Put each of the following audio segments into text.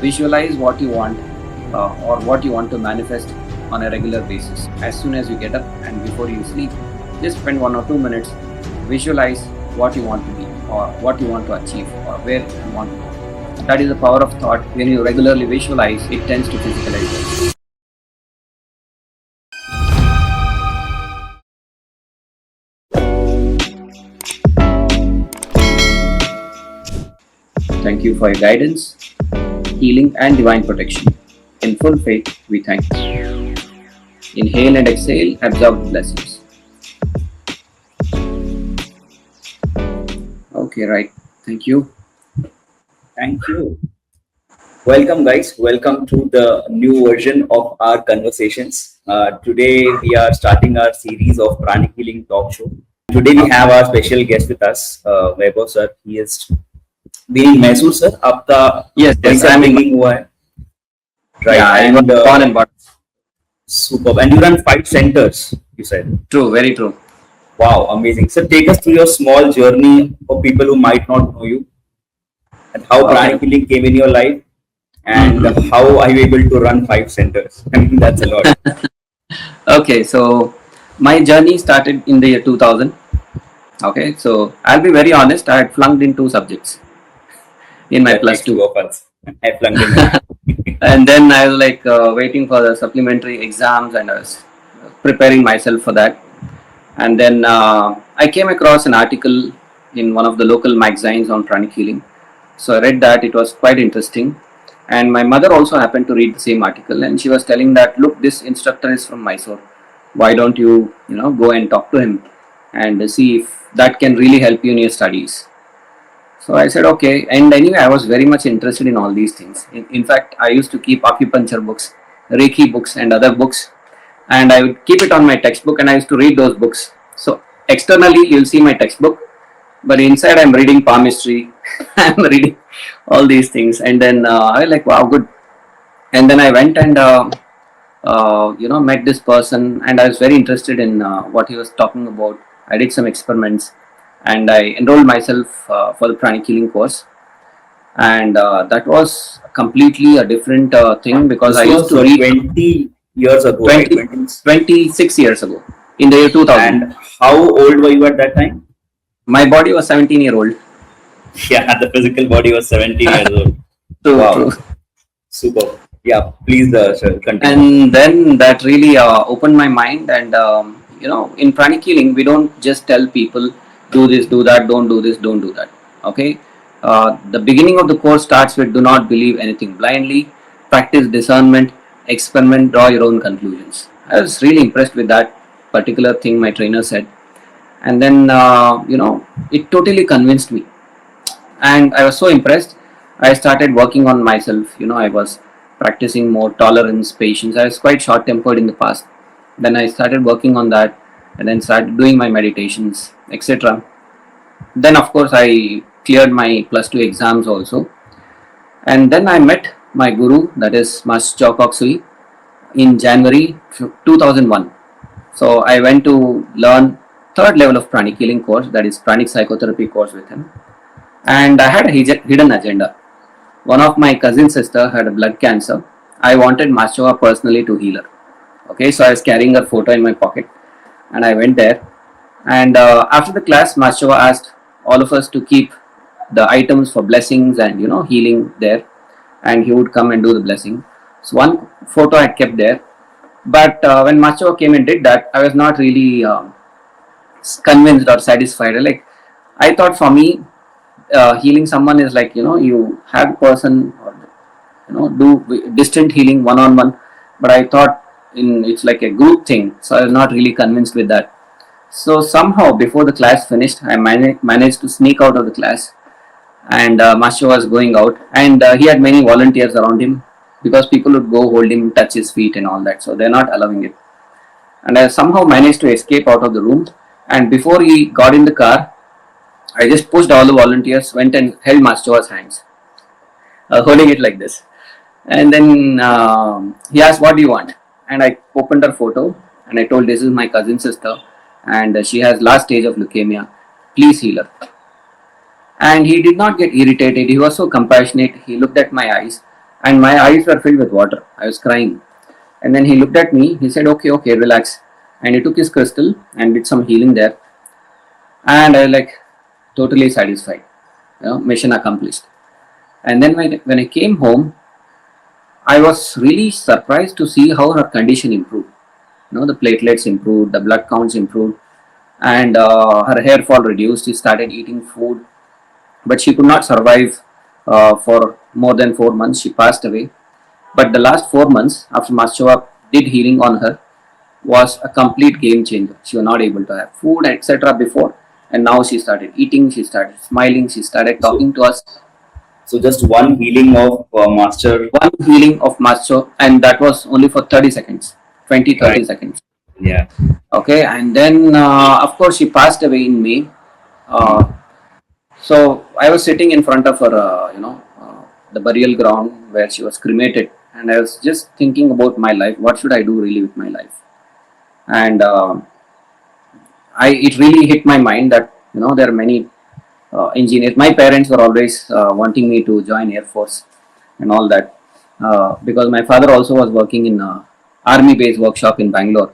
Visualize what you want or what you want to manifest on a regular basis. As soon as you get up and before you sleep, just spend 1 or 2 minutes, visualize what you want to be or what you want to achieve or where you want to go. That is the power of thought. When you regularly visualize, it tends to physicalize. Thank you for your guidance, healing and divine protection. In full faith, we thank you. Inhale and exhale, absorb the blessings. Okay, right. Thank you. Thank you. Welcome, guys. Welcome to the new version of our conversations. Today, we are starting our series of Pranic Healing Talk show. Today, we have our special guest with us, Vaibhav sir. He is being in Mysore, sir. Yes, I'm in. Right. Yeah, I was born and brought. Superb. And you run 5 centers, you said. True, very true. Wow, amazing. So, take us through your small journey for people who might not know you, and how Pranic Healing came in your life, and how are you able to run 5 centers? I mean, that's a lot. Okay, so my journey started in the year 2000. Okay, so I'll be very honest, I had flunked in 2 subjects in my plus 2. I flunked in. And then I was like waiting for the supplementary exams and I was preparing myself for that. And then I came across an article in one of the local magazines on Pranic Healing. So I read that, it was quite interesting. And my mother also happened to read the same article and she was telling that, look, this instructor is from Mysore. Why don't you, go and talk to him and see if that can really help you in your studies. So I said, okay. And anyway, I was very much interested in all these things. In fact, I used to keep acupuncture books, Reiki books and other books. And I would keep it on my textbook and I used to read those books. So externally, you'll see my textbook. But inside, I'm reading palmistry. I'm reading all these things. And then I was like, wow, good. And then I went and, met this person. And I was very interested in what he was talking about. I did some experiments. And I enrolled myself for the Pranic Healing course. And that was completely a different thing because I used to read 20 years ago, 26 years ago, in the year 2000. And how old were you at that time? My body was 17-year-old. Yeah, the physical body was 17 years old. True. Super. Yeah, please sir, continue. And then that really opened my mind. And, in Pranic Healing, we don't just tell people, do this, do that, don't do this, don't do that. Okay. The beginning of the course starts with do not believe anything blindly, practice discernment, experiment, draw your own conclusions. I was really impressed with that particular thing my trainer said. And then, it totally convinced me. And I was so impressed. I started working on myself. I was practicing more tolerance, patience. I was quite short-tempered in the past. Then I started working on that and then started doing my meditations, etc. Then, of course, I cleared my plus 2 exams also. And then I met my guru, that is Master Chokoksui, in January 2001. So I went to learn 3rd level of Pranic Healing course, that is Pranic Psychotherapy course with him. And I had a hidden agenda. One of my cousin sister had a blood cancer. I wanted Master personally to heal her. Okay, so I was carrying her photo in my pocket and I went there. And after the class, Master asked all of us to keep the items for blessings and healing there, and he would come and do the blessing. So one photo I kept there, but when Master came and did that, I was not really convinced or satisfied. Like, I thought for me, healing someone is like, you have a person or, do distant healing one-on-one, but I thought it's like a group thing. So I was not really convinced with that. So somehow before the class finished, I managed to sneak out of the class, and Master was going out, and he had many volunteers around him because people would go hold him, touch his feet and all that. So they're not allowing it. And I somehow managed to escape out of the room. And before he got in the car, I just pushed all the volunteers, went and held Master's hands, holding it like this. And then he asked, what do you want? And I opened her photo and I told, this is my cousin sister and she has last stage of leukemia. Please heal her. And he did not get irritated. He was so compassionate. He looked at my eyes and my eyes were filled with water. I was crying. And then he looked at me. He said, "Okay, okay, relax." And he took his crystal and did some healing there. And I was like totally satisfied. Mission accomplished. And then when I came home, I was really surprised to see how her condition improved. The platelets improved, the blood counts improved, and her hair fall reduced. She started eating food, but she could not survive for more than 4 months. She passed away. But the last 4 months after Maschova did healing on her was a complete game changer. She was not able to have food, etc. before, and now she started eating. She started smiling. She started So, talking to us. so just one healing of master. One healing of Maschova, and that was only for 30 seconds, 20, Right. 30 seconds. Yeah. Okay, and then of course she passed away in May. Hmm. Uh, so I was sitting in front of her, the burial ground where she was cremated, and I was just thinking about my life. What should I do really with my life? And I it really hit my mind that there are many engineers. My parents were always wanting me to join Air Force and all that, because my father also was working in army base workshop in Bangalore.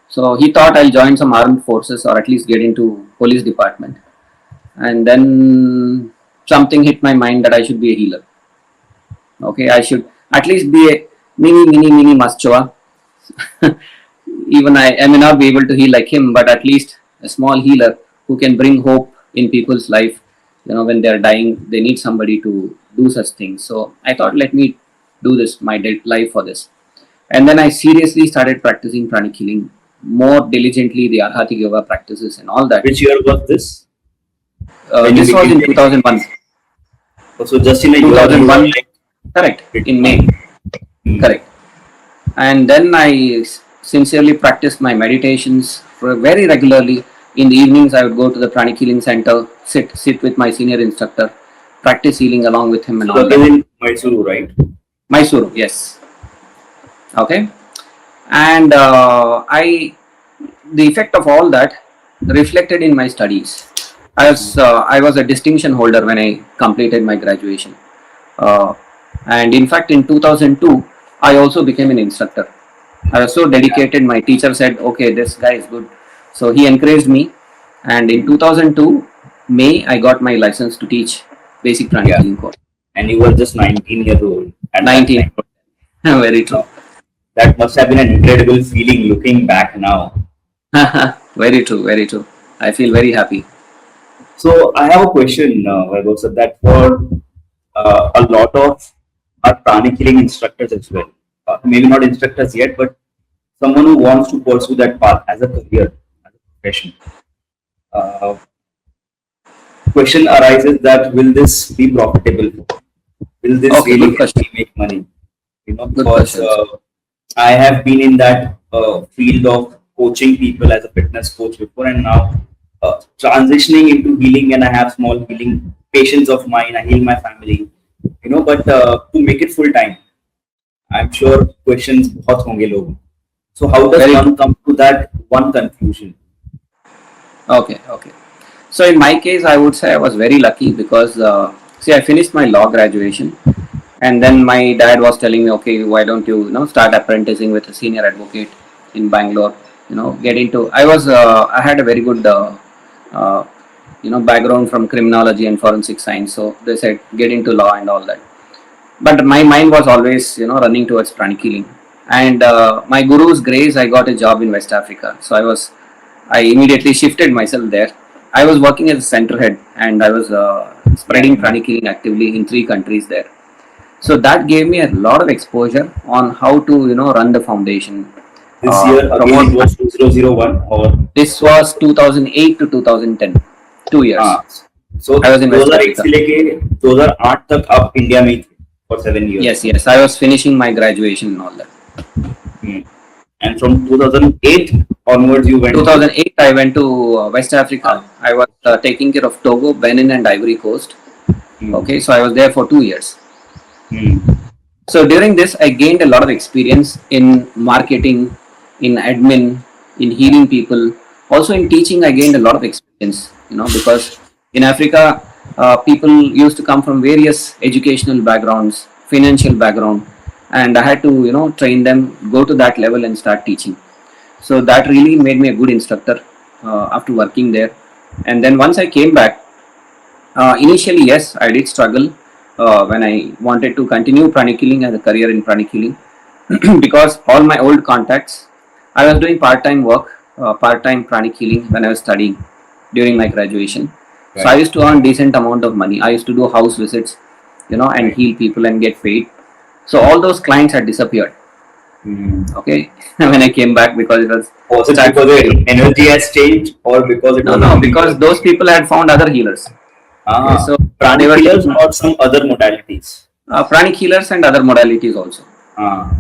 So he thought I'll join some armed forces or at least get into police department. And then something hit my mind that I should be a healer. Okay, I should at least be a mini Maschova. Even I may not be able to heal like him, but at least a small healer who can bring hope in people's life. When they're dying, they need somebody to do such things. So I thought, let me do this, my life for this. And then I seriously started practicing pranic healing more diligently, the Arhati Yoga practices and all that. Which year was this? When you This was became in very 2001. so just in a year you were 2001, like correct, in May, it. Hmm. correct. And then I sincerely practiced my meditations very regularly. In the evenings, I would go to the Pranic Healing Center, sit with my senior instructor, practice healing along with him and So all that is that. in Mysuru, right? Mysuru, yes. Okay. And the effect of all that reflected in my studies. I was a distinction holder when I completed my graduation. Uh, and in fact, in 2002, I also became an instructor. I was so dedicated. My teacher said, "Okay, this guy is good." So he encouraged me. And in 2002, May, I got my license to teach basic pranic Yeah. healing course. And you were just 19 years old at that 19. time. Very true. Now, that must have been an incredible feeling looking back now. Very true. Very true. I feel very happy. So I have a question, Vaibhav, sir, that for a lot of our pranic healing instructors as well, maybe not instructors yet, but someone who wants to pursue that path as a career, as a profession. Uh, question arises that will this be profitable? Will this Okay, really good help question. me make money? Good Because question. I have been in that field of coaching people as a fitness coach before, and now transitioning into healing, and I have small healing patients of mine. I heal my family, but to make it full time, I'm sure questions बहुत होंगे लोग. So how does Very one come to that one conclusion? okay. Okay. So in my case, I would say I was very lucky because see, I finished my law graduation, and then my dad was telling me, okay, why don't you start apprenticing with a senior advocate in Bangalore? Get into. I had a very good uh, background from criminology and forensic science, so they said get into law and all that. But my mind was always running towards pranic healing, and my guru's grace, I got a job in West Africa. So I immediately shifted myself there. I was working as a center head, and I was spreading pranic healing actively in 3 countries there. So that gave me a lot of exposure on how to run the foundation, This year again promote. it was 2001 or This was 2008 to 2010, 2 years. हाँ. So I was in West 2001 Africa. से लेके 2008 तक आप India में ही थे for 7 years. Yes, yes. I was finishing my graduation and all that. Hmm. And from 2008 onwards, you went. 2008, I went to West Africa. I was taking care of Togo, Benin, and Ivory Coast. Okay, so I was there for 2 years. So during this, I gained a lot of experience in marketing, in admin, in healing people. Also in teaching, I gained a lot of experience. Because in Africa, people used to come from various educational backgrounds. financial background, and I had to train them, go to that level and start teaching. So that really made me a good instructor after working there. And then once I came back, initially yes, I did struggle when I wanted to continue pranic healing as a career in pranic healing because all my old contacts, I was doing part-time work, part-time pranic healing when I was studying during my graduation. So I Right. used to earn decent amount of money. I used to do house visits, and Right. heal people and get paid. So all those clients had disappeared. Mm. Okay, when I came back, because it was Was it start because from zero. the energy has changed, or because it No, was no, only because your those people had found other healers. Okay, ah so they pranic were healers taking or some other modalities? pranic healers and other modalities also.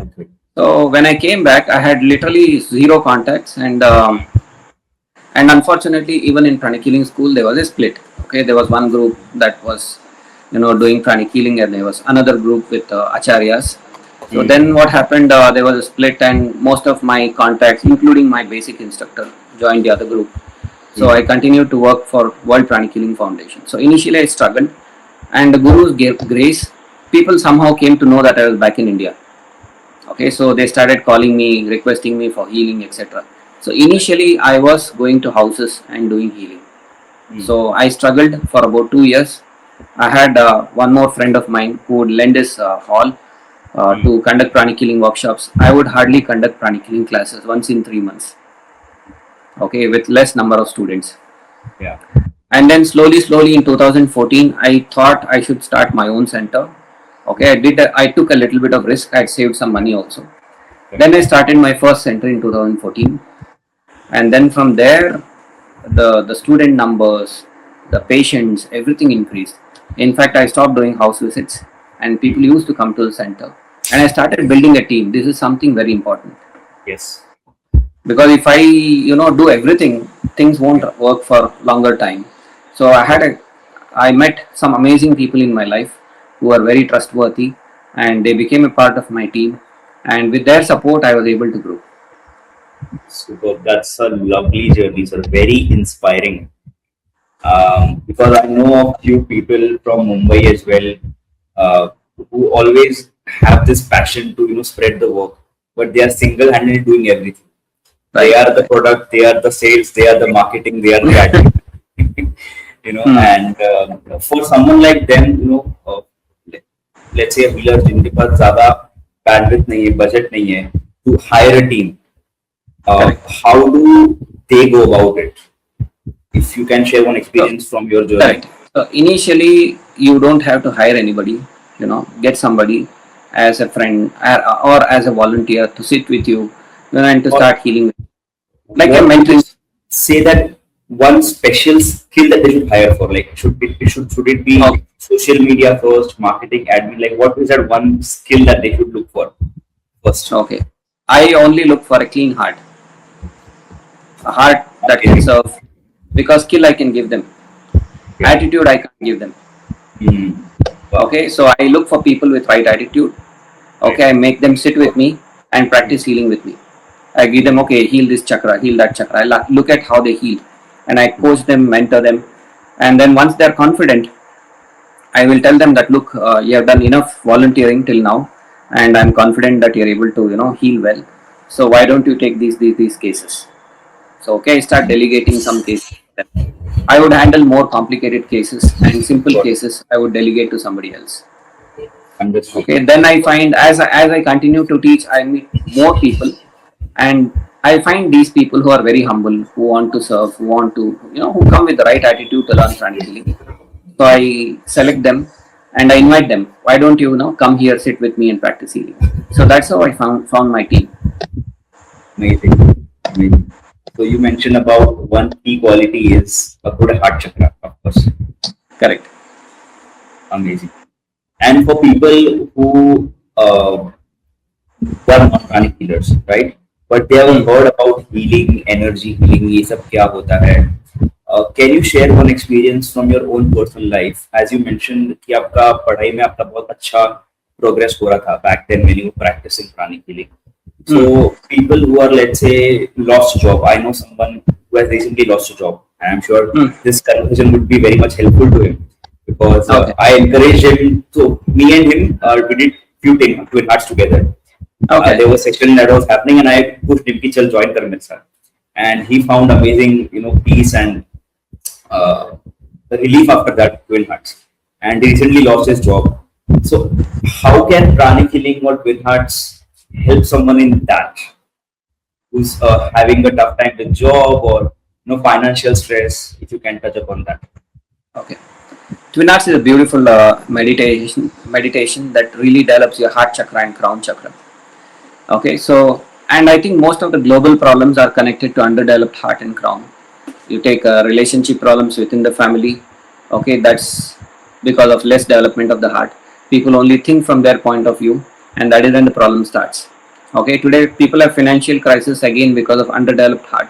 Okay. So when I came back, I had literally zero contacts, and unfortunately, even in pranic healing school, there was a split. Okay, there was one group that was doing pranic healing, and there was another group with acharyas. So Mm. then what happened? There was a split, and most of my contacts, including my basic instructor, joined the other group. So I Mm. continued to work for World Pranic Healing Foundation. So initially I struggled, and the Guru's grace, people somehow came to know that I was back in India. Okay, so they started calling me, requesting me for healing, etc. So initially I was going to houses and doing healing. Mm. So I struggled for about 2 years. I had one more friend of mine who would lend his hall Mm. to conduct pranic healing workshops. I would hardly conduct pranic healing classes once in 3 months. Okay, with less number of students. Yeah. And then slowly in 2014, I thought I should start my own center. Okay, I took a little bit of risk. I saved some money also. Correct. Then I started my first center in 2014, and then from there, the student numbers, the patients, everything increased. In fact, I stopped doing house visits, and people Mm. used to come to the center, and I started building a team. This is something very important, Yes. because if I do everything, things won't Yeah. work for longer time. So I met some amazing people in my life who are very trustworthy, and they became a part of my team, and with their support I was able to grow. Super. That's a lovely journey, sir. Very inspiring. Because I know of few people from Mumbai as well, uh, who always have this passion to spread the work, but they are single-handedly doing everything. They Right, are the right. product, they are the sales, they are the marketing, they are the admin. Hmm. And for someone like them, let- let's say a healer जिनके पास ज़्यादा bandwidth नहीं है, budget नहीं है, to hire a team, Correct. how do they go about it? If you can share one So, experience from your journey. correct. So initially, you don't have to hire anybody. Get somebody as a friend, or as a volunteer to sit with you, and to Or start healing, like a what would you mentoring. say that one special skill that they should hire for? Like, should it be Okay, social media first, marketing, admin? Like, what is that one skill that they should look for first? okay. I only look for a clean heart, a heart that can Amazing. serve, because skill I can give them, Yeah. attitude I can't give them. Mm. Wow. Okay, so I look for people with right attitude. Right. Okay, I make them sit with me and Mm. practice healing with me. I give them, okay, heal this chakra, heal that chakra. I look at how they heal, and I coach them, mentor them, and then once they're confident, I will tell them that, look, you have done enough volunteering till now, and I'm confident that you're able to heal well. So why don't you take these cases? So okay, I start delegating some cases to them. I would handle more complicated cases, and simple Got it. cases I would delegate to somebody else. Understood. Okay, then I find, as I continue to teach, I meet more people, and I find these people who are very humble, who want to serve, who want to, who come with the right attitude to learn pranic healing. So I select them and I invite them. Why don't you, come here, sit with me and practice healing? So that's how I found my team. Amazing. Amazing. So you mentioned about one key quality is a good heart chakra, of course. Correct. Amazing. And for people who were not pranic healers, right? But they haven't Hmm. heard about healing, energy healing, ये सब क्या होता है? Can you share one experience from your own personal life? As you mentioned कि आपका पढ़ाई में आपका बहुत अच्छा progress हो रहा था back then when you were practicing pranic healing. So Hmm. people who are, let's say, lost job. I know someone who has recently lost a job, and I'm sure Hmm. this conversation would be very much helpful to him. because Okay. I encouraged him. So me and him, we did few twin hearts together. Okay. There was a session that was happening, and I pushed him कि चल join कर मेरे साथ. And he found amazing, peace and uh, relief after that twin hearts. And he recently lost his job. So how can pranic healing or twin hearts help someone in that who's having a tough time with job or financial stress? If you can touch upon that. Okay. Twin Arts is a beautiful meditation that really develops your heart chakra and crown chakra. Okay, so and I think most of the global problems are connected to underdeveloped heart and crown. You take relationship problems within the family. Okay, that's because of less development of the heart. People only think from their point of view, and that is when the problem starts. Okay, today people have financial crisis again because of underdeveloped heart.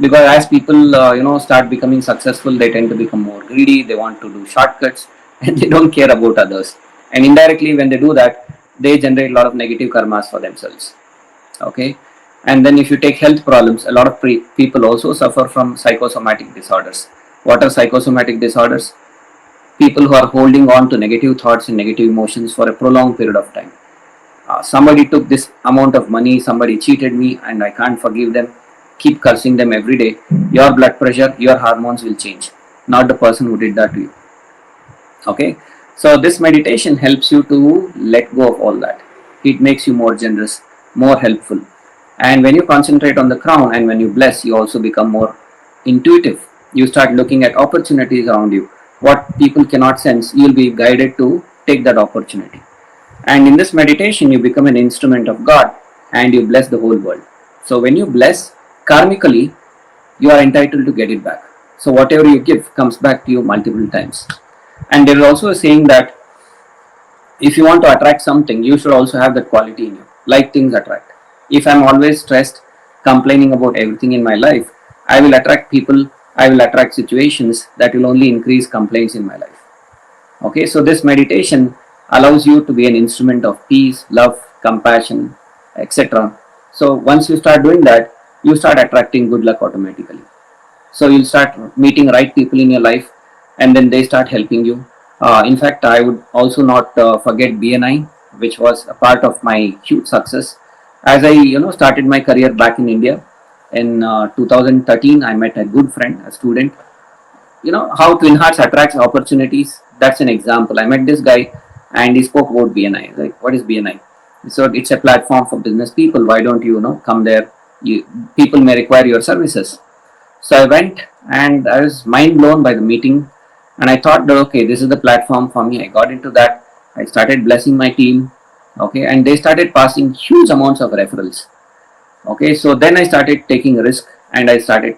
Because as people start becoming successful, they tend to become more greedy. They want to do shortcuts, and they don't care about others. And indirectly, when they do that, they generate a lot of negative karmas for themselves. Okay, and then if you take health problems, a lot of people also suffer from psychosomatic disorders. What are psychosomatic disorders? People who are holding on to negative thoughts and negative emotions for a prolonged period of time. Somebody took this amount of money, somebody cheated me, and I can't forgive them. Keep cursing them every day. Your blood pressure, your hormones will change, not the person who did that to you. Okay, so this meditation helps you to let go of all that. It makes you more generous, more helpful, and when you concentrate on the crown and when you bless, you also become more intuitive. You start looking at opportunities around you. What people cannot sense, you'll be guided to take that opportunity. And in this meditation, you become an instrument of God and you bless the whole world. So when you bless karmically, you are entitled to get it back. So whatever you give comes back to you multiple times. And there is also a saying that if you want to attract something, you should also have that quality in you. Like things attract. If I'm always stressed, complaining about everything in my life, I will attract people, I will attract situations that will only increase complaints in my life. Okay, so this meditation allows you to be an instrument of peace, love, compassion, etc. So once you start doing that, you start attracting good luck automatically. So you'll start meeting right people in your life, and then they start helping you. In fact, I would also not forget BNI, which was a part of my huge success. As I started my career back in India in 2013, I met a good friend, a student. How Twin Hearts attracts opportunities. That's an example. I met this guy, and he spoke about BNI. Like, what is BNI? So it's a platform for business people. Why don't you come there? People may require your services. So I went and I was mind blown by the meeting, and I thought that okay, this is the platform for me. I got into that. I started blessing my team, okay, and they started passing huge amounts of referrals. Okay, so then I started taking a risk, and I started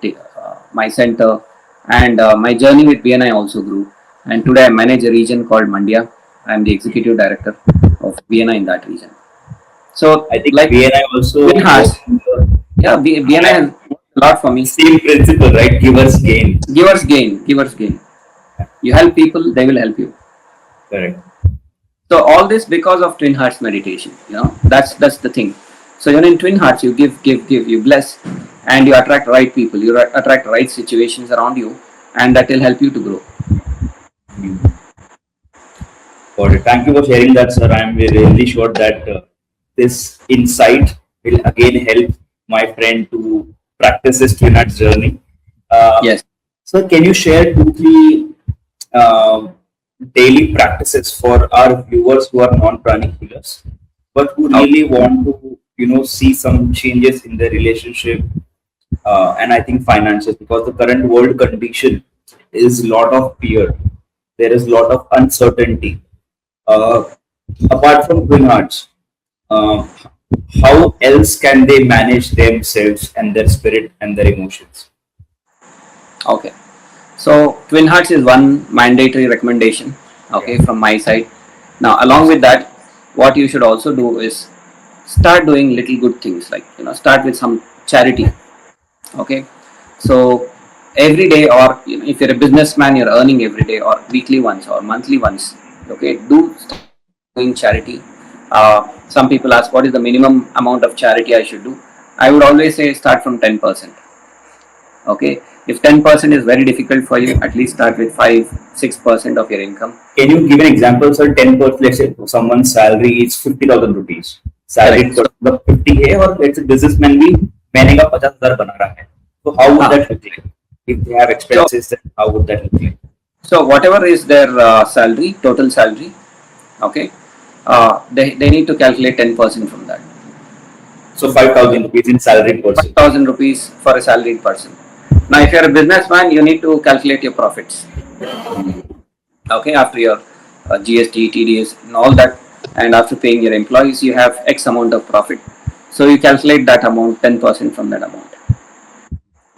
my center, and my journey with BNI also grew. And today I manage a region called Mandya. I am the executive director of BNI in that region. So I think like BNI also Twin Hearts, works on the yeah, BNI has worked a lot for me. same principle, right? Givers gain. Givers gain, givers gain. You help people, they will help you. Correct. So all this because of Twin Hearts meditation. That's the thing. So in Twin Hearts, you give, you bless, and you attract right people. You attract right situations around you, and that will help you to grow. Got it. Thank you for sharing that, sir. I'm really sure that this insight will again help my friend to practice his twin arts journey. Uh, Yes. so, can you share 2, 3 um daily practices for our viewers who are non-pranic healers, but who Okay. really want to, see some changes in their relationship and I think finances, because the current world condition is lot of fear. There is lot of uncertainty. Uh, Apart from twin hearts, uh, how else can they manage themselves and their spirit and their emotions? Okay. So Twin Hearts is one mandatory recommendation. Yeah. Okay, from my side. Now, along with that, what you should also do is start doing little good things. Like start with some charity. Okay, so every day, or if you're a businessman, you're earning every day or weekly once or monthly once. Okay, do start doing charity. Some people ask what is the minimum amount of charity I should do. I would always say start from 10%. Okay, If 10% is very difficult for you, at least start with 5-6% of your income. Can you give an example, sir? 10%, let's say someone's salary is 50,000 rupees. Correct. Salaried person of 50 है और let's say businessman भी महीने का 50,000 बना रहा है. So how would Ah, that look like? If they have so expenses, then how would that look like? so whatever is their salary, total salary, okay, they need to calculate 10% from that. So 5,000 rupees in salaried person. 5,000 rupees for a salaried person. Now, if you're a businessman, you need to calculate your profits. Okay, after your GST, TDS, and all that, and after paying your employees, you have X amount of profit. So you calculate that amount, 10% from that amount.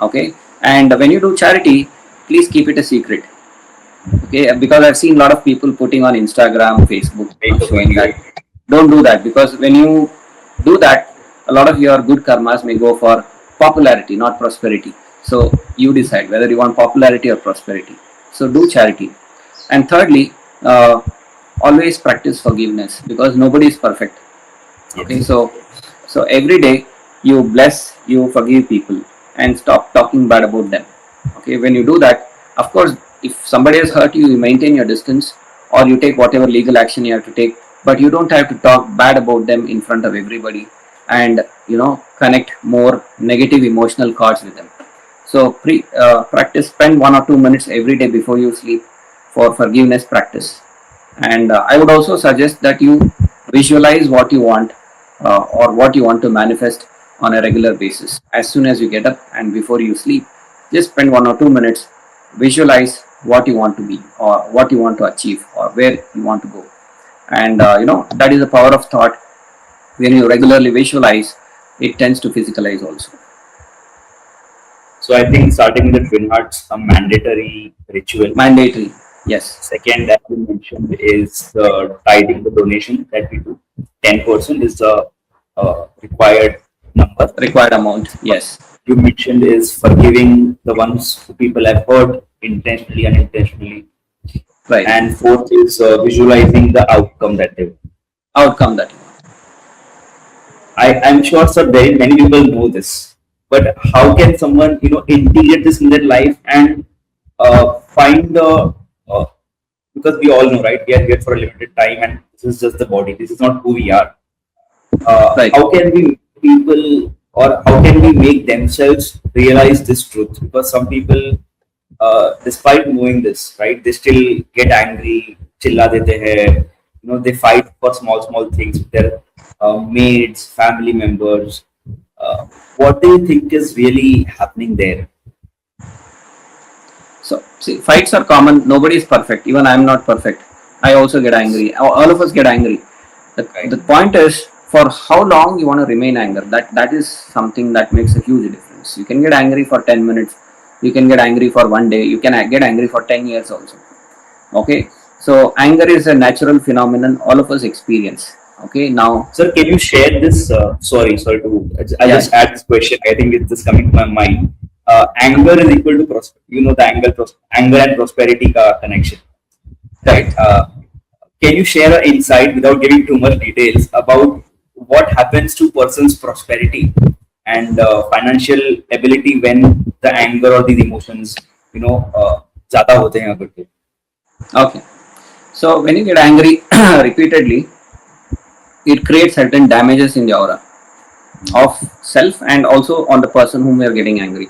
Okay, and when you do charity, please keep it a secret. Okay, because I've seen a lot of people putting on Instagram, Facebook, showing that. Don't do that, because when you do that, a lot of your good karmas may go for popularity, not prosperity. So you decide whether you want popularity or prosperity. So do charity. And thirdly, always practice forgiveness, because nobody is perfect. Okay, so every day you bless, you forgive people, and stop talking bad about them. Okay, when you do that, of course, if somebody has hurt you, you maintain your distance, or you take whatever legal action you have to take, but you don't have to talk bad about them in front of everybody, and connect more negative emotional chords with them. So practice, spend 1 or 2 minutes every day before you sleep for forgiveness practice. And I would also suggest that you visualize what you want, or what you want to manifest on a regular basis. As soon as you get up and before you sleep, just spend 1 or 2 minutes, visualize what you want to be, or what you want to achieve, or where you want to go. And that is the power of thought. When you regularly visualize, it tends to physicalize also. So I think starting with the twin hearts, a mandatory ritual. Mandatory, yes. Second, as you mentioned, is the tithing, the donation that we do. 10% is the required number. Required amount, yes. You mentioned is forgiving the ones who people have hurt intentionally, unintentionally. Right. And fourth is visualizing the outcome that they want. Outcome that you want. I'm sure, sir, very many people know this, but how can someone integrate this in their life and find the because we all know, right? We are here for a limited time, and this is just the body. This is not who we are. Right. How can we people, or how can we make themselves realize this truth? Because some people, despite knowing this, right, they still get angry, chilla dete hai, they fight for small things with their mates, family members. What do you think is really happening there? So, see, fights are common. Nobody is perfect. Even I am not perfect. I also get angry. All of us get angry. The point is, for how long you want to remain angry. That is something that makes a huge difference. You can get angry for 10 minutes. You can get angry for one day. You can get angry for 10 years also. Okay. So anger is a natural phenomenon all of us experience. Okay. Now, sir, can you share this? Sorry to. I just add this question. I think it's just coming to my mind. Anger is equal to prosperity. The anger and prosperity connection, right? Can you share an insight without giving too much details about what happens to person's prosperity and financial ability when the anger or these emotions, ज़्यादा होते हैं अगर तो? Okay. So when you get angry repeatedly, it creates certain damages in the aura of self and also on the person whom you are getting angry.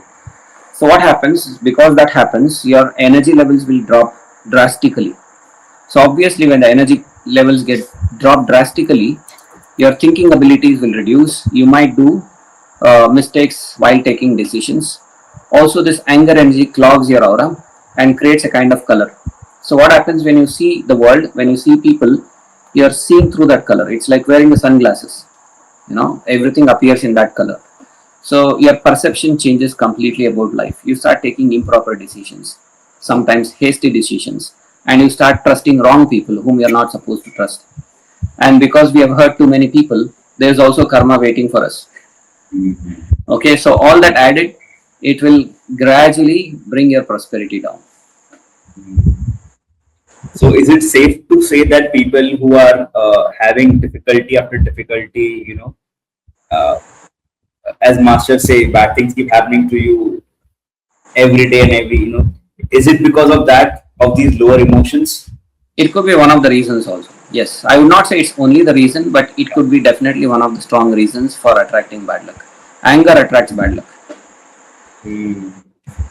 So what happens, because that happens, your energy levels will drop drastically. So obviously when the energy levels get dropped drastically, your thinking abilities will reduce. You might do mistakes while taking decisions. Also this anger energy clogs your aura and creates a kind of color. So what happens when you see the world, when you see people, you are seeing through that color. It's like wearing the sunglasses. Everything appears in that color. So your perception changes completely about life. You start taking improper decisions, sometimes hasty decisions, and you start trusting wrong people whom you are not supposed to trust. And because we have hurt too many people, there is also karma waiting for us. Okay, so all that added, it will gradually bring your prosperity down. So is it safe to say that people who are having difficulty after difficulty, as masters say, bad things keep happening to you, every day and every, is it because of that, of these lower emotions? It could be one of the reasons also. Yes, I would not say it's only the reason, but it could be definitely one of the strong reasons for attracting bad luck. Anger attracts bad luck. Hmm.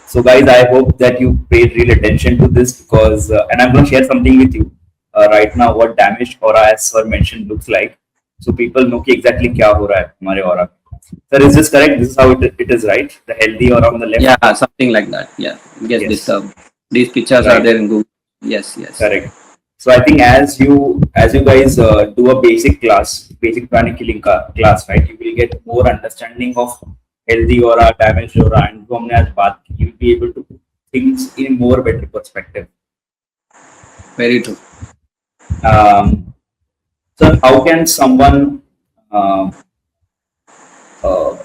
So, guys, I hope that you paid real attention to this because, and I'm going to share something with you right now. What damaged aura, as sir mentioned, looks like, so people know कि exactly क्या हो रहा है हमारे aura. Sir, is this correct? This is how it is, right? The healthy aura on the left. Yeah, something like that. Yeah, it gets Yes, disturbed. These pictures are right. there in Google. Yes, yes. Correct. So I think as you guys do a basic pranic healing class, right? You will get more understanding of healthy aura, damaged aura, and जो हमने आज बात की, you'll be able to put things in more better perspective. Very true. Um, so how can someone, uh, uh,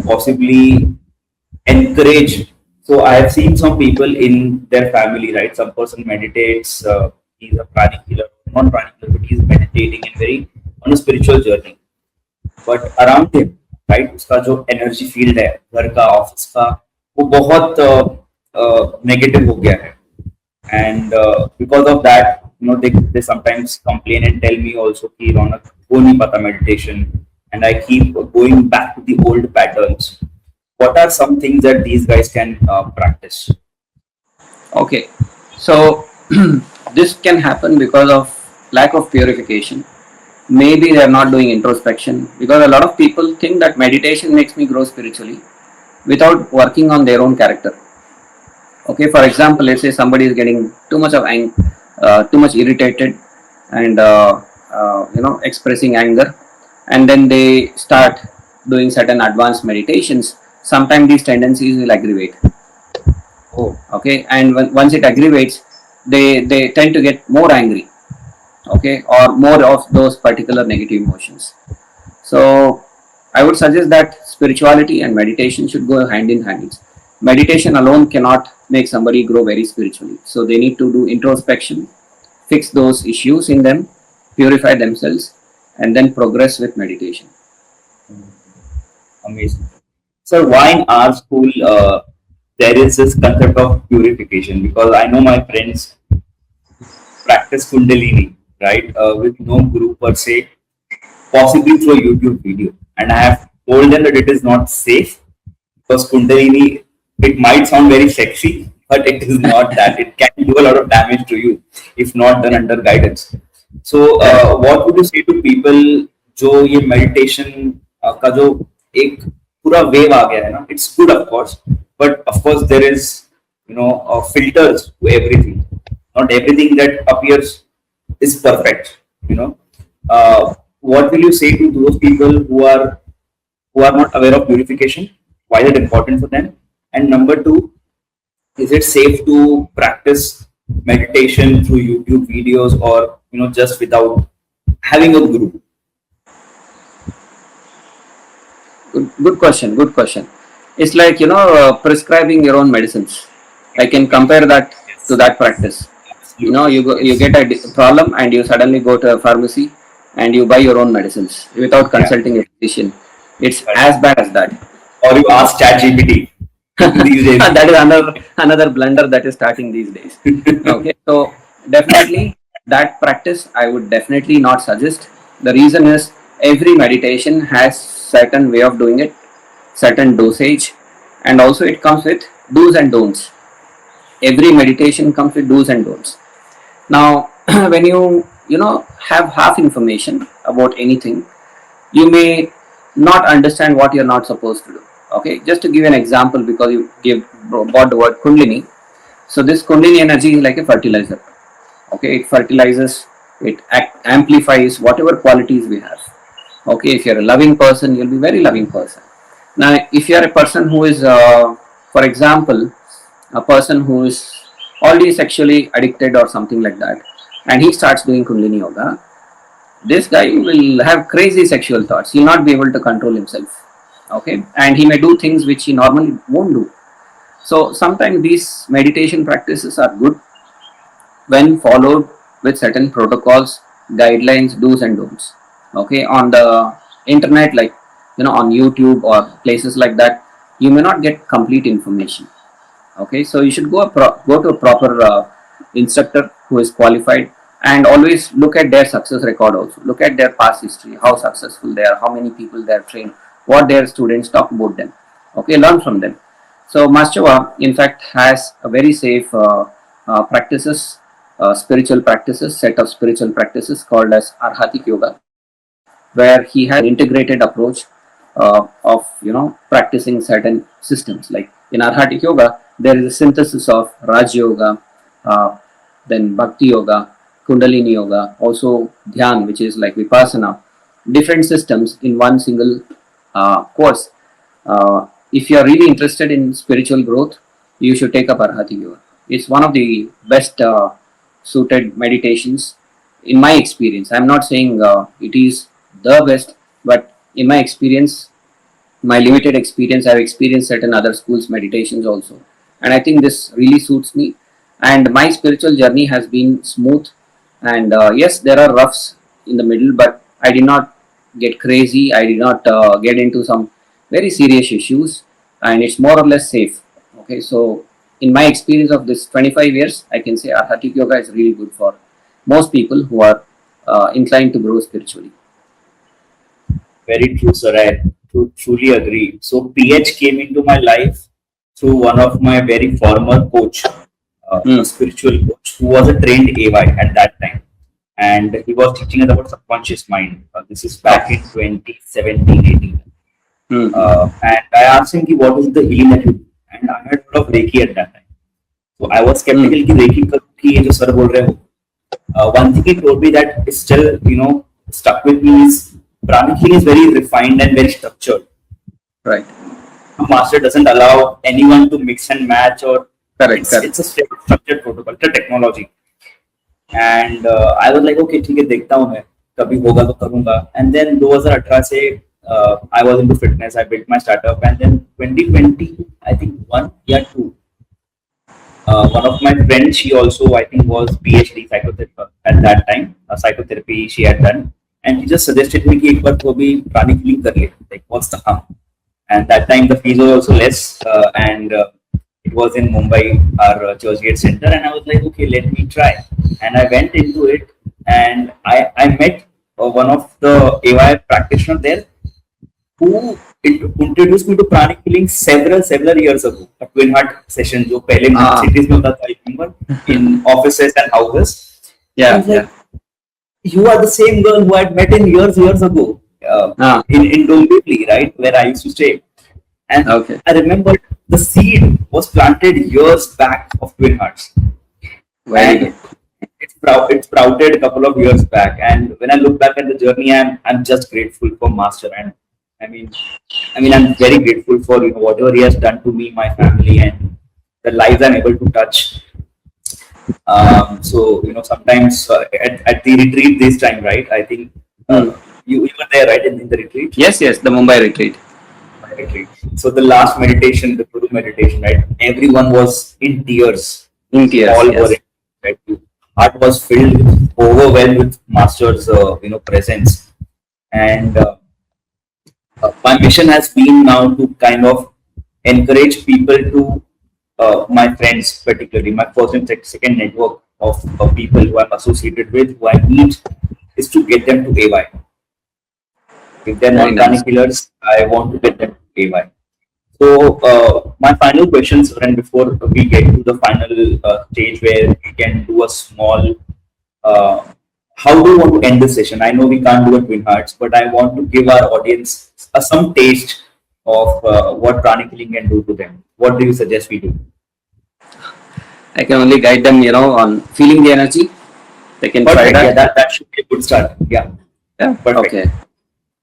possibly encourage? So I have seen some people in their family, right? Some person meditates. He's a pranic healer, not pranic healer, but he's meditating and very on a spiritual journey. But around him, right, उसका जो energy field है घर का office का वो बहुत negative हो गया है. And because of that, they sometimes complain and tell me also कि रौनक हो नहीं पाता meditation, and I keep going back to the old patterns. What are some things that these guys can practice? Okay, so this can happen because of lack of purification. Maybe they are not doing introspection, because a lot of people think that meditation makes me grow spiritually without working on their own character. Okay, for example, let's say somebody is getting too much of too much irritated, and expressing anger, and then they start doing certain advanced meditations. Sometimes these tendencies will aggravate. Oh, Okay, and once it aggravates, they tend to get more angry. Okay, or more of those particular negative emotions. So I would suggest that spirituality and meditation should go hand in hand. Meditation alone cannot make somebody grow very spiritually, so they need to do introspection, fix those issues in them, purify themselves, and then progress with meditation. amazing. So why in our school there is this concept of purification? Because I know my friends practice Kundalini, right, with no guru per se, possibly through a YouTube video. And I have told them that it is not safe because Kundalini, it might sound very sexy, but it is not that. It can do a lot of damage to you if not done under guidance. So, Correct. what would you say to people जो ये meditation का जो एक पूरा wave आ गया है ना? It's good of course, but of course there is filters to everything. Not everything that appears is perfect. What will you say to those people who are not aware of purification? Why is it important for them? And number two, is it safe to practice meditation through YouTube videos or just without having a guru? Good question. Good question. It's like prescribing your own medicines. I can compare that to Yes, that practice. absolutely. You Yes. get a problem, and you suddenly go to a pharmacy and you buy your own medicines without Yeah, consulting a physician. It's correct. as bad as that. Or you ask ChatGPT these days. That is another blunder that is starting these days. Okay, so definitely that practice I would definitely not suggest. The reason is every meditation has certain way of doing it, certain dosage, and also it comes with do's and don'ts. Every meditation comes with do's and don'ts. Now, when you have half information about anything, you may not understand what you're not supposed to do. Okay, just to give you an example, because you brought the word Kundalini. So this Kundalini energy is like a fertilizer. Okay, it fertilizes, it amplifies whatever qualities we have. Okay, if you're a loving person, you'll be a very loving person. Now, if you're a person who is, for example, a person who is already sexually addicted or something like that, and he starts doing Kundalini yoga, this guy will have crazy sexual thoughts. He'll not be able to control himself. Okay, and he may do things which he normally won't do. So sometimes these meditation practices are good when followed with certain protocols, guidelines, do's and don'ts. Okay, on the internet, like on YouTube or places like that, you may not get complete information. Okay, so you should go to a proper instructor who is qualified, and always look at their success record. Also look at their past history, how successful they are, how many people they are trained, what their students talk about them. Okay, learn from them. So Mastava, in fact, has a very safe practices, spiritual practices, set of spiritual practices called as Arhatic Yoga, where he has a very integrated approach of practicing certain systems. Like in Arhatic Yoga, there is a synthesis of Raj Yoga, uh, then Bhakti Yoga, Kundalini Yoga, also Dhyan, which is like Vipassana, different systems in one single course. If you are really interested in spiritual growth, you should take up Arhati Yoga. It's one of the best suited meditations in my experience. I'm not saying it is the best, but in my experience, my limited experience, I've experienced certain other schools meditations also, and I think this really suits me. And my spiritual journey has been smooth, and yes, there are roughs in the middle, but I did not get crazy. I did not get into some very serious issues, and it's more or less safe. Okay, so in my experience of this 25 years, I can say Arhatic Yoga is really good for most people who are inclined to grow spiritually. Very true, sir. I truly agree. So PH came into my life through one of my very former coach, a Mm. spiritual coach who was a trained AY at that time, and he was teaching us about subconscious mind. This is back in 2017, 18. Mm. And I asked him, "Ki, what is the healing that you do?" And I had heard of Reiki at that time. So I was Mm. skeptical कि Reiki करूँ कि ये जो sir बोल रहे हो. One thing he told me that is still, stuck with me is pranic healing is very refined and very structured. Right. A master doesn't allow anyone to mix and match, or Correct. it's Correct. it's a structured protocol, it's a technology. And I was like, okay, ठीक है देखता हूँ मैं कभी होगा तो करूँगा. And then 2018 से I was into fitness. I built my startup, and then 2020, I think one year two. One of my friends, she also I think was PhD psychotherapy at that time. Psychotherapy she had done, and she just suggested me कि एक बार तो अभी pranic healing कर ले. Like what's the harm? And that time the fees was also less, and it was in Mumbai, our Churchgate Center, and I was like, okay, let me try. And I went into it, and I met one of the AY practitioner there who introduced me to pranic healing several years ago. A twin heart session जो पहले Ah. cities में होता था, I remember, in offices and houses. I Yeah. was like, Yeah. you are the same girl who I had met in years ago, Ah. in Dombivli, right, where I used to stay. And Okay. I remember the seed was planted years back of twin hearts, Very good. and it sprouted a couple of years back. And when I look back at the journey, I'm just grateful for master. And I mean, I'm very grateful for whatever he has done to me, my family, and the lives I'm able to touch. So sometimes at the retreat this time, right? I think Hmm. you were there, right, in the retreat. Yes. Yes. The Mumbai retreat. Retreat. So the last meditation, the Guru meditation, right? Everyone was in tears. In tears. All were Yes. in, right? Heart was filled, overwhelmed with Master's, presence. And my mission has been now to kind of encourage people to, my friends, particularly my first and second network of people who I'm associated with, who I meet, is to get them to AY. If they're Very not nice. pranic healers, I want to get them to AY. So, my final questions, and before we get to the final stage where we can do a small, uh, how do you want to end this session? I know we can't do a twin hearts, but I want to give our audience some taste of what pranic healing can do to them. What do you suggest we do? I can only guide them, on feeling the energy. They can try Perfect. Yeah, that. that should be a good start. Yeah, Yeah. perfect. Okay.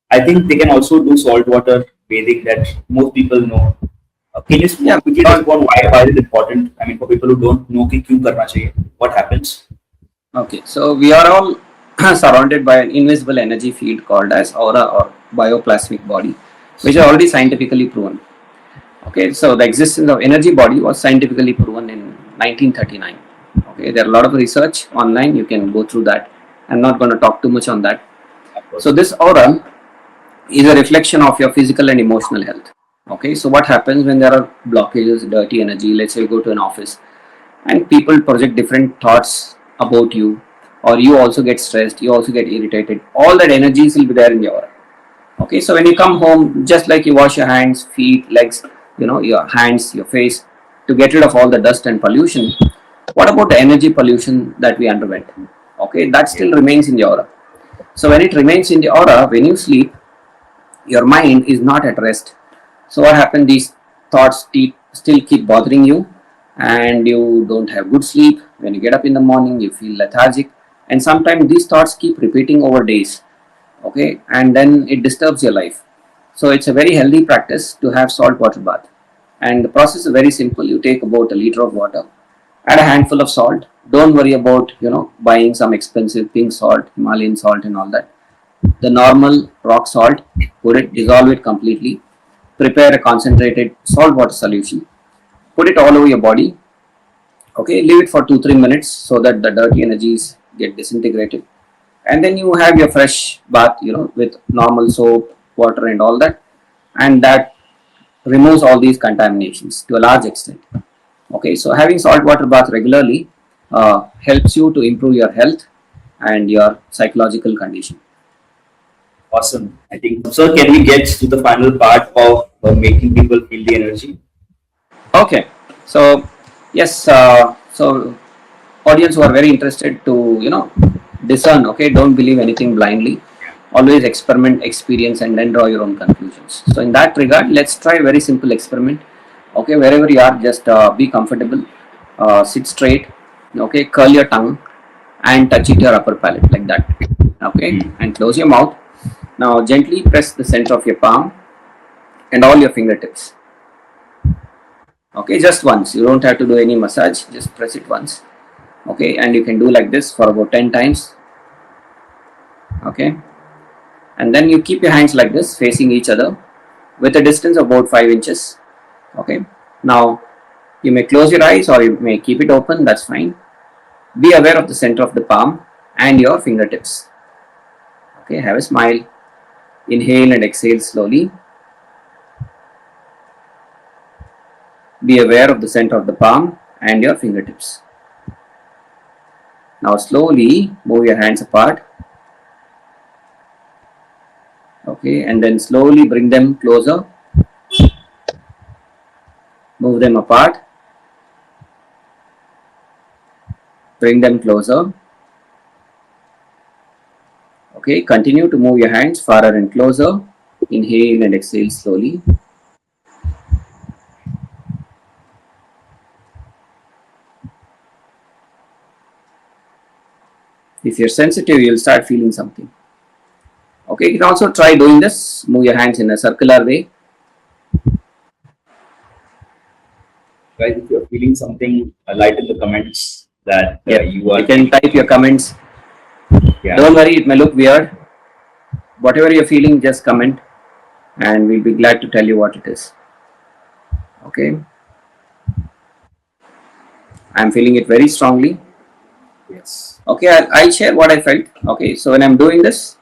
I think they can also do saltwater bathing that most people know. Can you Yeah. quickly respond why is it important? I mean, for people who don't know कि क्यों करना चाहिए, what happens? Okay. So we are all surrounded by an invisible energy field called as aura or bioplasmic body, which is already scientifically proven. Okay. So the existence of energy body was scientifically proven in 1939. Okay. There are a lot of research online. You can go through that. I'm not going to talk too much on that. Of course. So this aura is a reflection of your physical and emotional health. Okay, so what happens when there are blockages, dirty energy? Let's say you go to an office and people project different thoughts about you, or you also get stressed, you also get irritated. All that energies will be there in your aura. Okay, so when you come home, just like you wash your hands, feet, legs, your hands, your face, to get rid of all the dust and pollution. What about the energy pollution that we underwent? Okay, that Yeah. still remains in the aura. So when it remains in the aura, when you sleep, your mind is not at rest. So what happens? These thoughts still keep bothering you, and you don't have good sleep. When you get up in the morning, you feel lethargic, and sometimes these thoughts keep repeating over days. Okay, and then it disturbs your life. So it's a very healthy practice to have salt water bath, and the process is very simple. You take about a liter of water, add a handful of salt. Don't worry about buying some expensive pink salt, Himalayan salt, and all that. The normal rock salt, put it, dissolve it completely. Prepare a concentrated salt water solution. Put it all over your body. Okay, leave it for 2-3 minutes so that the dirty energies get disintegrated, and then you have your fresh bath, with normal soap, water, and all that, and that removes all these contaminations to a large extent. Okay, so having salt water bath regularly helps you to improve your health and your psychological condition. Awesome. I think so. Can we get to the final part of making people feel the energy? Okay, so yes, so audience who are very interested to discern. Okay, don't believe anything blindly. Always experiment, experience, and then draw your own conclusions. So in that regard, let's try a very simple experiment. Okay, wherever you are, just be comfortable, sit straight. Okay, curl your tongue and touch it your upper palate like that. Okay, Hmm. and close your mouth. Now gently press the center of your palm and all your fingertips. Okay, just once. You don't have to do any massage. Just press it once. Okay, and you can do like this for about 10 times. Okay, and then you keep your hands like this facing each other with a distance of about 5 inches. Okay, now you may close your eyes or you may keep it open, that's fine. Be aware of the center of the palm and your fingertips. Okay, have a smile. Inhale and exhale slowly. Be aware of the center of the palm and your fingertips. Now slowly move your hands apart. Okay, and then slowly bring them closer. Move them apart. Bring them closer. Okay, continue to move your hands farther and closer. Inhale and exhale slowly. If you're sensitive, you'll start feeling something. Okay, you can also try doing this. Move your hands in a circular way. Guys, if you're feeling something, light in the comments that Yeah, you are you can type your comments. yeah. Don't worry, it may look weird. Whatever you're feeling, just comment and we'll be glad to tell you what it is. Okay, I'm feeling it very strongly. Yes. Okay, I'll share what I felt. Okay, so when I'm doing this,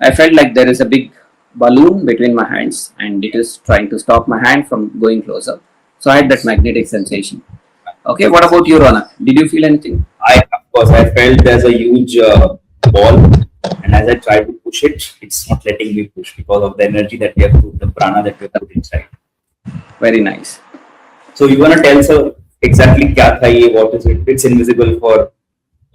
I felt like there is a big balloon between my hands and it is trying to stop my hand from going closer. So I had that magnetic sensation. Okay, what about you, Ronak? Did you feel anything? Of course, I felt there's a huge ball, and as I try to push it, it's not letting me push because of the energy that we have put, the prana that we have put inside. Very nice. So you wanna tell sir exactly क्या था ये? What is it? It's invisible for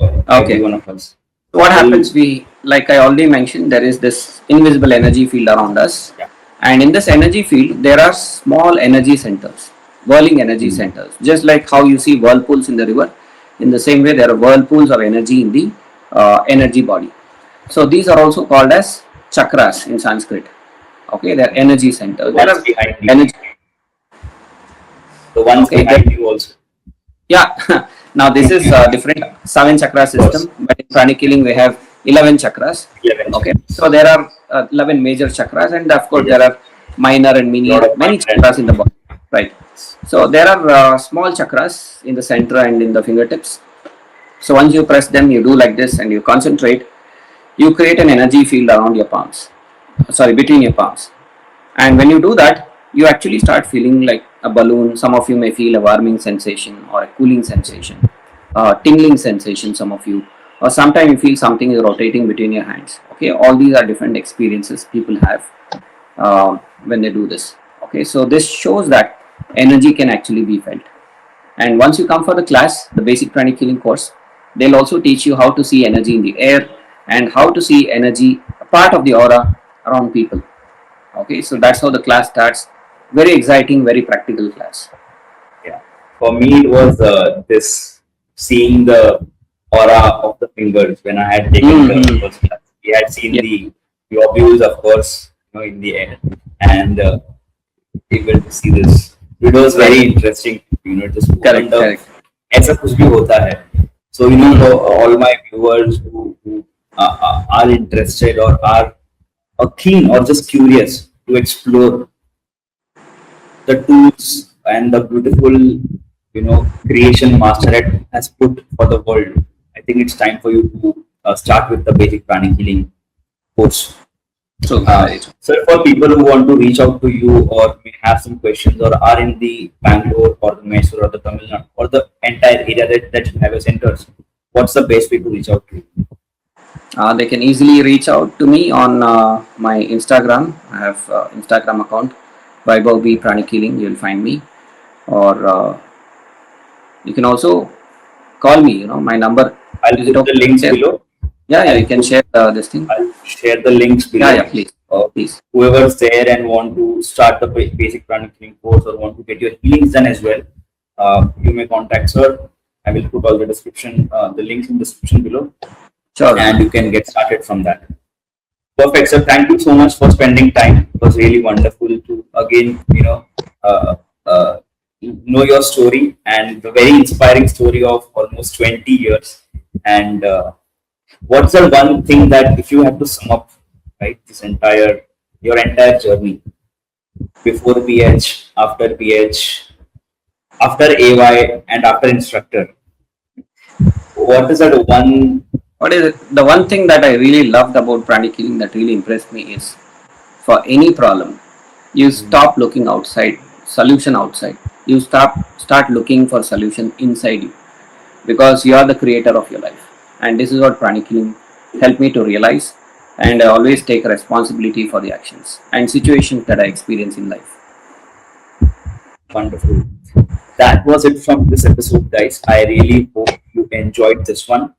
every Okay, one of us. what So happens? Like I already mentioned, there is this invisible energy field around us, yeah. and in this energy field, there are small energy centers, whirling energy Hmm. centers. Just like how you see whirlpools in the river, in the same way, there are whirlpools of energy in the energy body. So these are also called as chakras in Sanskrit. Okay, they are energy The centers. There ones are behind you. energy. The ones Okay, there, behind you also. yeah. Now this is a different seven chakra Of course. system, but in pranic healing we have 11 chakras. Yeah, very Okay, chakras. so there are 11 major chakras, and of course there Major. are minor and Lot of many minor chakras in the and body. Right. So there are small chakras in the center and in the fingertips. So once you press them, you do like this and you concentrate. You create an energy field around your palms. Sorry, between your palms. And when you do that, you actually start feeling like a balloon. Some of you may feel a warming sensation or a cooling sensation, tingling sensation, some of you, or sometimes you feel something is rotating between your hands. Okay, all these are different experiences people have when they do this. Okay, so this shows that energy can actually be felt. And once you come for the class, the basic pranic healing course, they'll also teach you how to see energy in the air and how to see energy, a part of the aura around people. Okay, so that's how the class starts. Very exciting, very practical class. Yeah. For me, it was this seeing the aura of the fingers when I had taken the Mm-hmm. first class. We had seen Yeah, the globules, of course, in the air, and able to see this. It was very correct, interesting, just to correct, wonder correct. ऐसा कुछ भी होता है. So, for Mm-hmm. all my viewers who are interested or are keen or just curious to explore the tools and the beautiful, creation master has put for the world, I think it's time for you to start with the basic pranic healing course. True, very true. So for people who want to reach out to you or may have some questions or are in the Bangalore or the Mysore or the Tamil Nadu or the entire area that you have a centers, what's the best way to reach out to you? They can easily reach out to me on my Instagram. I have Instagram account, Vaibhav B Pranic Healing. You'll find me, or you can also call me. My number. I'll Is it put the okay to links share? below. Yeah, yeah. You I'll can put share this thing. I'll share the links Yeah, yeah. below. Please, Uh, please. Whoever's there and want to start the basic pranic healing course or want to get your healings done as well, you may contact her. I will put all the links in the description below, Sure, and Ronak. you can get started from that. Perfect, sir. Thank you so much for spending time. It was really wonderful to again, uh, uh, know your story and the very inspiring story of almost 20 years. And what's the one thing that if you have to sum up, right, your entire journey before PH, after PH, after AY, and after instructor, what is that one? What is it? The one thing that I really loved about pranic healing that really impressed me is, for any problem, you stop looking outside, solution outside. You start looking for solution inside you, because you are the creator of your life. And this is what pranic healing helped me to realize. And I always take responsibility for the actions and situations that I experience in life. Wonderful. That was it from this episode, guys. I really hope you enjoyed this one.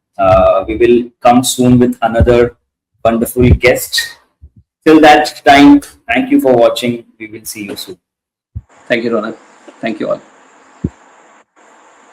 We will come soon with another wonderful guest. Till that time, thank you for watching. We will see you soon. Thank you, Ronak. Thank you all.